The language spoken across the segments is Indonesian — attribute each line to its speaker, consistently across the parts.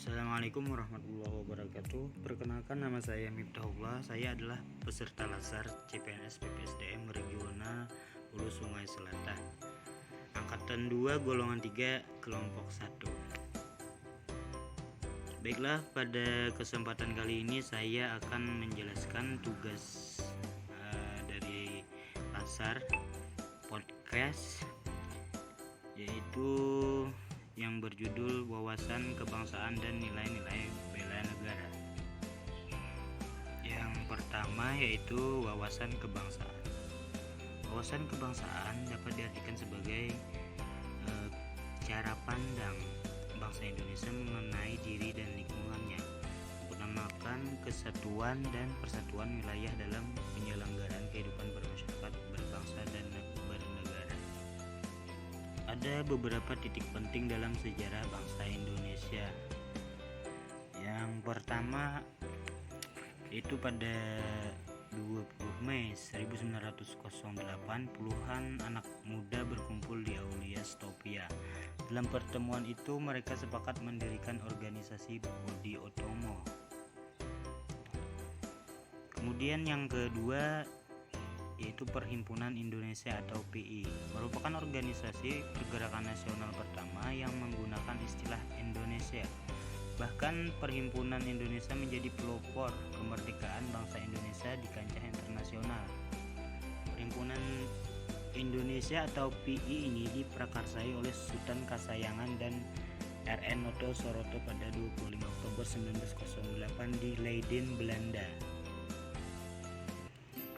Speaker 1: Assalamualaikum warahmatullahi wabarakatuh. Perkenalkan, nama saya Miftahullah. Saya adalah peserta Lasar CPNS PPSDM Regional Hulu Sungai Selatan, Angkatan 2 golongan 3 kelompok 1. Baiklah, pada kesempatan kali ini saya akan menjelaskan tugas dari Lasar podcast, yaitu yang berjudul Wawasan Kebangsaan dan Nilai-nilai Bela Negara. Yang pertama yaitu wawasan kebangsaan. Wawasan kebangsaan dapat diartikan sebagai cara pandang bangsa Indonesia mengenai diri dan lingkungannya, menamakan kesatuan dan persatuan wilayah dalam penyelenggaraan kehidupan bermasyarakat, berbangsa dan bernegara. Ada beberapa titik penting dalam sejarah bangsa Indonesia. Yang pertama itu pada 20 Mei 1908 puluhan anak muda berkumpul di Aulia Stopia. Dalam pertemuan itu mereka sepakat mendirikan organisasi Budi Utomo. Kemudian yang kedua yaitu Perhimpunan Indonesia atau PI, merupakan organisasi pergerakan nasional pertama yang menggunakan istilah Indonesia. Bahkan Perhimpunan Indonesia menjadi pelopor kemerdekaan bangsa Indonesia di kancah internasional. Perhimpunan Indonesia atau PI ini diprakarsai oleh Sultan Kasayangan dan RN Noto Soroto pada 25 Oktober 1908 di Leiden, Belanda.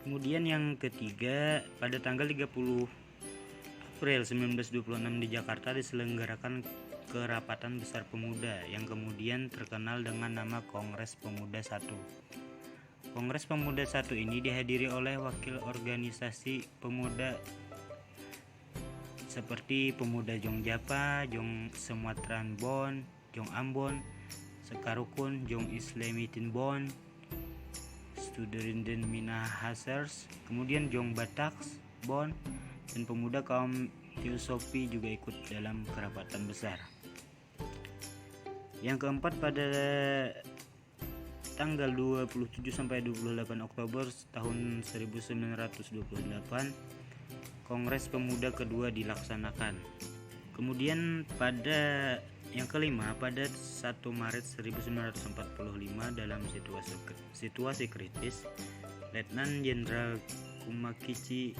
Speaker 1: Kemudian yang ketiga, pada tanggal 30 April 1926 di Jakarta diselenggarakan Kerapatan Besar Pemuda yang kemudian terkenal dengan nama Kongres Pemuda I. Kongres Pemuda I ini dihadiri oleh wakil organisasi pemuda seperti Pemuda Jong Japa, Jong Sumatran Bon, Jong Ambon, Sekarukun, Jong Islamitin Bon, Studerinden Minahasers, kemudian Jong Bataks, Bon, dan pemuda kaum Teosofi juga ikut dalam kerapatan besar. Yang keempat, pada tanggal 27 sampai 28 Oktober tahun 1928 Kongres Pemuda kedua dilaksanakan. Kemudian pada yang kelima, pada 1 Maret 1945 dalam situasi kritis, Letnan Jenderal Kumakichi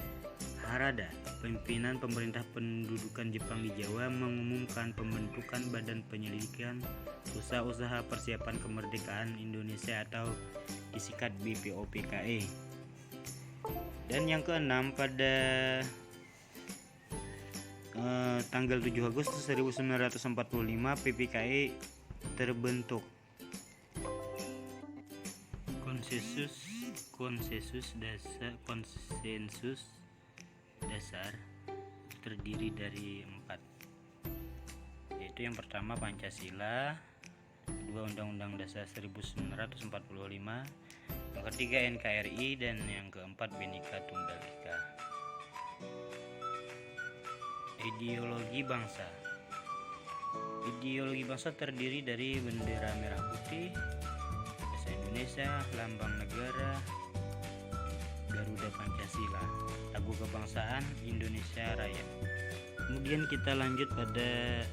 Speaker 1: Harada, pimpinan pemerintah pendudukan Jepang di Jawa, mengumumkan pembentukan Badan Penyelidikan Usaha-usaha Persiapan Kemerdekaan Indonesia atau disingkat BPOPKI. Dan yang keenam, pada tanggal 7 Agustus 1945 PPKI terbentuk. Konsensus dasar terdiri dari 4, yaitu yang pertama Pancasila, kedua Undang-Undang Dasar 1945, yang ketiga NKRI, dan yang keempat Bhinneka Tunggal Ika. Ideologi bangsa. Ideologi bangsa terdiri dari bendera merah putih, bahasa Indonesia, lambang negara, Garuda Pancasila, lagu kebangsaan Indonesia Raya. Kemudian kita lanjut pada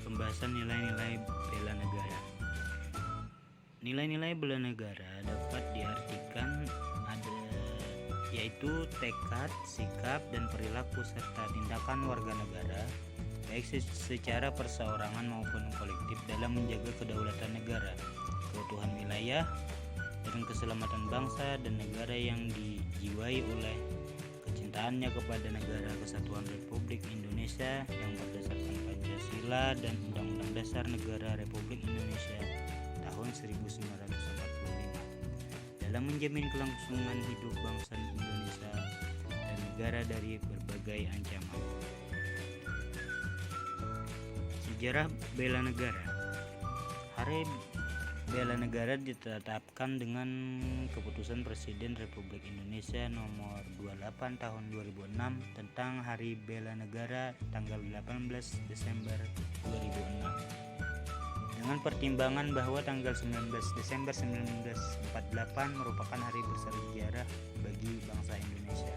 Speaker 1: pembahasan nilai-nilai bela negara. Nilai-nilai bela negara dapat diartikan yaitu tekad, sikap, dan perilaku serta tindakan warga negara baik secara perseorangan maupun kolektif dalam menjaga kedaulatan negara, keutuhan wilayah, dan keselamatan bangsa dan negara yang dijiwai oleh kecintaannya kepada negara kesatuan Republik Indonesia yang berdasarkan Pancasila dan Undang-Undang Dasar Negara Republik Indonesia tahun 1945 dalam menjamin kelangsungan hidup bangsa Indonesia dan negara dari berbagai ancaman. Sejarah bela negara. Hari bela negara ditetapkan dengan Keputusan Presiden Republik Indonesia nomor 28 tahun 2006 tentang Hari Bela Negara tanggal 18 Desember 2006. dengan pertimbangan bahwa tanggal 19 Desember 1948 merupakan hari bersejarah bagi bangsa Indonesia.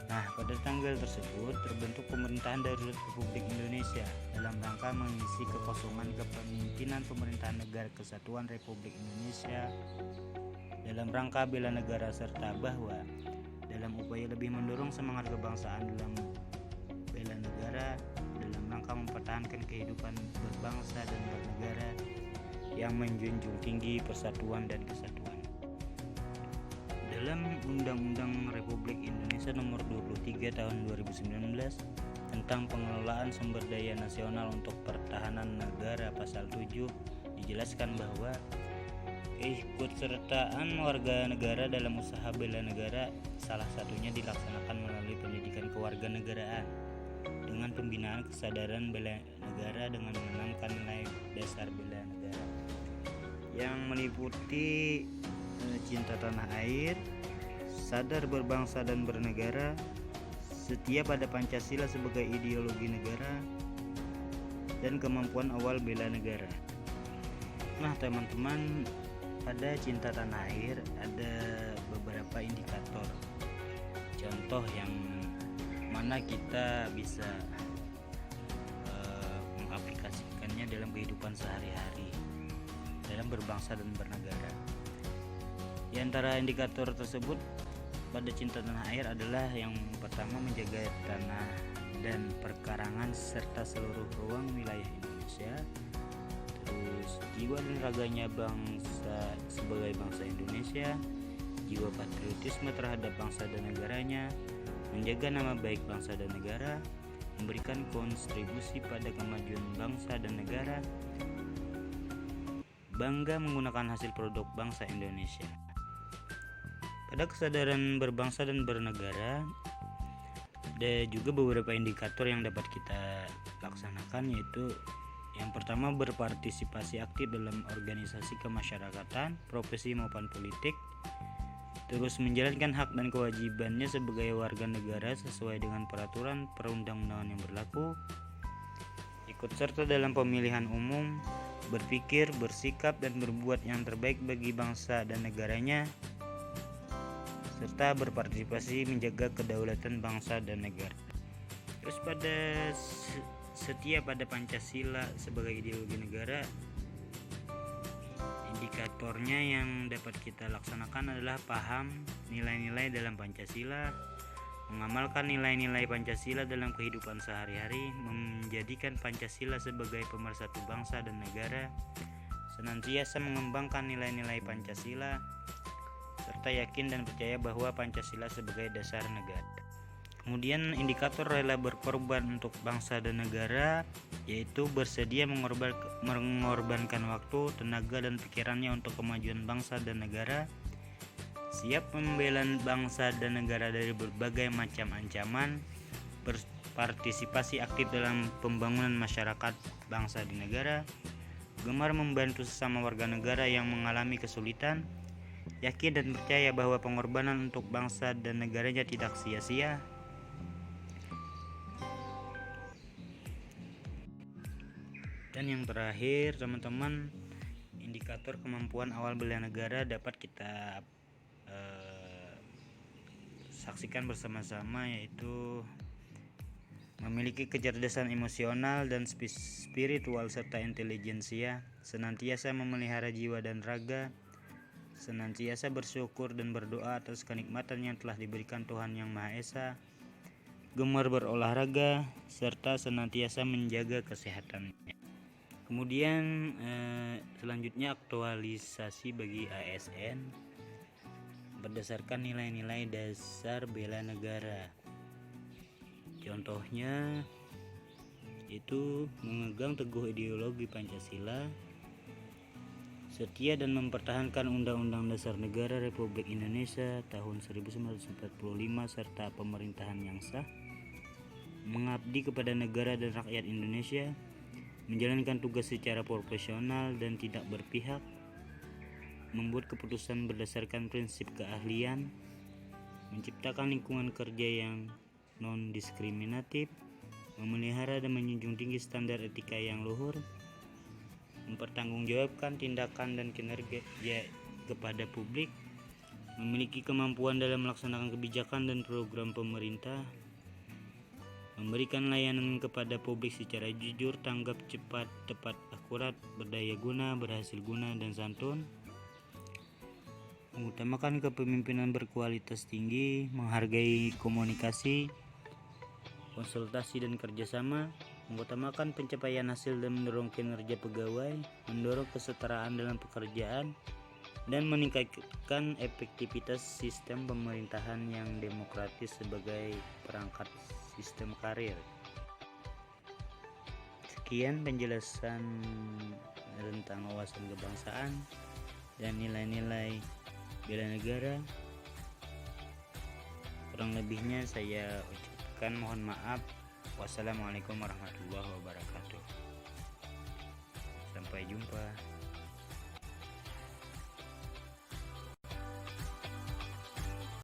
Speaker 1: Nah, pada tanggal tersebut terbentuk pemerintahan darurat Republik Indonesia dalam rangka mengisi kekosongan kepemimpinan pemerintahan Negara Kesatuan Republik Indonesia dalam rangka bela negara, serta bahwa dalam upaya lebih mendorong semangat kebangsaan dalam bela negara dalam rangka mempertahankan kehidupan berbangsa dan bernegara yang menjunjung tinggi persatuan dan kesatuan. Dalam Undang-Undang Republik Indonesia Nomor 23 Tahun 2019 tentang pengelolaan sumber daya nasional untuk pertahanan negara Pasal 7 dijelaskan bahwa keikutsertaan warga negara dalam usaha bela negara salah satunya dilaksanakan melalui pendidikan kewarganegaraan dengan pembinaan kesadaran bela negara dengan menanamkan nilai dasar bela negara yang meliputi cinta tanah air, sadar berbangsa dan bernegara, setia pada Pancasila sebagai ideologi negara, dan kemampuan awal bela negara. Nah teman-teman, pada cinta tanah air ada beberapa indikator contoh yang mana kita bisa mengaplikasikannya dalam kehidupan sehari-hari dalam berbangsa dan bernegara. Di antara indikator tersebut pada cinta tanah air adalah yang pertama, menjaga tanah dan perkarangan serta seluruh ruang wilayah Indonesia. Terus jiwa dan raganya bangsa sebagai bangsa Indonesia, jiwa patriotisme terhadap bangsa dan negaranya, menjaga nama baik bangsa dan negara, memberikan kontribusi pada kemajuan bangsa dan negara, bangga menggunakan hasil produk bangsa Indonesia. Pada kesadaran berbangsa dan bernegara, ada juga beberapa indikator yang dapat kita laksanakan, yaitu yang pertama, berpartisipasi aktif dalam organisasi kemasyarakatan, profesi maupun politik. Terus menjalankan hak dan kewajibannya sebagai warga negara sesuai dengan peraturan perundang-undangan yang berlaku. Ikut serta dalam pemilihan umum, berpikir, bersikap, dan berbuat yang terbaik bagi bangsa dan negaranya, serta berpartisipasi menjaga kedaulatan bangsa dan negara. Terus pada setia pada Pancasila sebagai ideologi negara, indikatornya yang dapat kita laksanakan adalah paham nilai-nilai dalam Pancasila, mengamalkan nilai-nilai Pancasila dalam kehidupan sehari-hari, menjadikan Pancasila sebagai pemersatu bangsa dan negara, senantiasa mengembangkan nilai-nilai Pancasila, serta yakin dan percaya bahwa Pancasila sebagai dasar negara. Kemudian indikator rela berkorban untuk bangsa dan negara, yaitu bersedia mengorbankan waktu, tenaga, dan pikirannya untuk kemajuan bangsa dan negara, siap membela bangsa dan negara dari berbagai macam ancaman, berpartisipasi aktif dalam pembangunan masyarakat bangsa dan negara, gemar membantu sesama warga negara yang mengalami kesulitan, yakin dan percaya bahwa pengorbanan untuk bangsa dan negaranya tidak sia-sia. Dan yang terakhir teman-teman, indikator kemampuan awal bela negara dapat kita saksikan bersama-sama, yaitu memiliki kecerdasan emosional dan spiritual serta intelijensia, senantiasa memelihara jiwa dan raga, senantiasa bersyukur dan berdoa atas kenikmatan yang telah diberikan Tuhan Yang Maha Esa, gemar berolahraga, serta senantiasa menjaga kesehatannya. Kemudian selanjutnya aktualisasi bagi ASN berdasarkan nilai-nilai dasar bela negara. Contohnya itu memegang teguh ideologi Pancasila, setia dan mempertahankan Undang-Undang Dasar Negara Republik Indonesia tahun 1945 serta pemerintahan yang sah, mengabdi kepada negara dan rakyat Indonesia, menjalankan tugas secara profesional dan tidak berpihak, membuat keputusan berdasarkan prinsip keahlian, menciptakan lingkungan kerja yang non-diskriminatif, memelihara dan menjunjung tinggi standar etika yang luhur, mempertanggungjawabkan tindakan dan kinerja kepada publik, memiliki kemampuan dalam melaksanakan kebijakan dan program pemerintah, memberikan layanan kepada publik secara jujur, tanggap, cepat, tepat, akurat, berdaya guna, berhasil guna, dan santun, mengutamakan kepemimpinan berkualitas tinggi, menghargai komunikasi, konsultasi dan kerjasama, mengutamakan pencapaian hasil dan mendorong kinerja pegawai, mendorong kesetaraan dalam pekerjaan, dan meningkatkan efektivitas sistem pemerintahan yang demokratis sebagai perangkat sistem karir. Sekian penjelasan tentang wawasan kebangsaan dan nilai-nilai bela negara. Kurang lebihnya saya ucapkan mohon maaf. Wassalamualaikum warahmatullahi wabarakatuh. Sampai jumpa.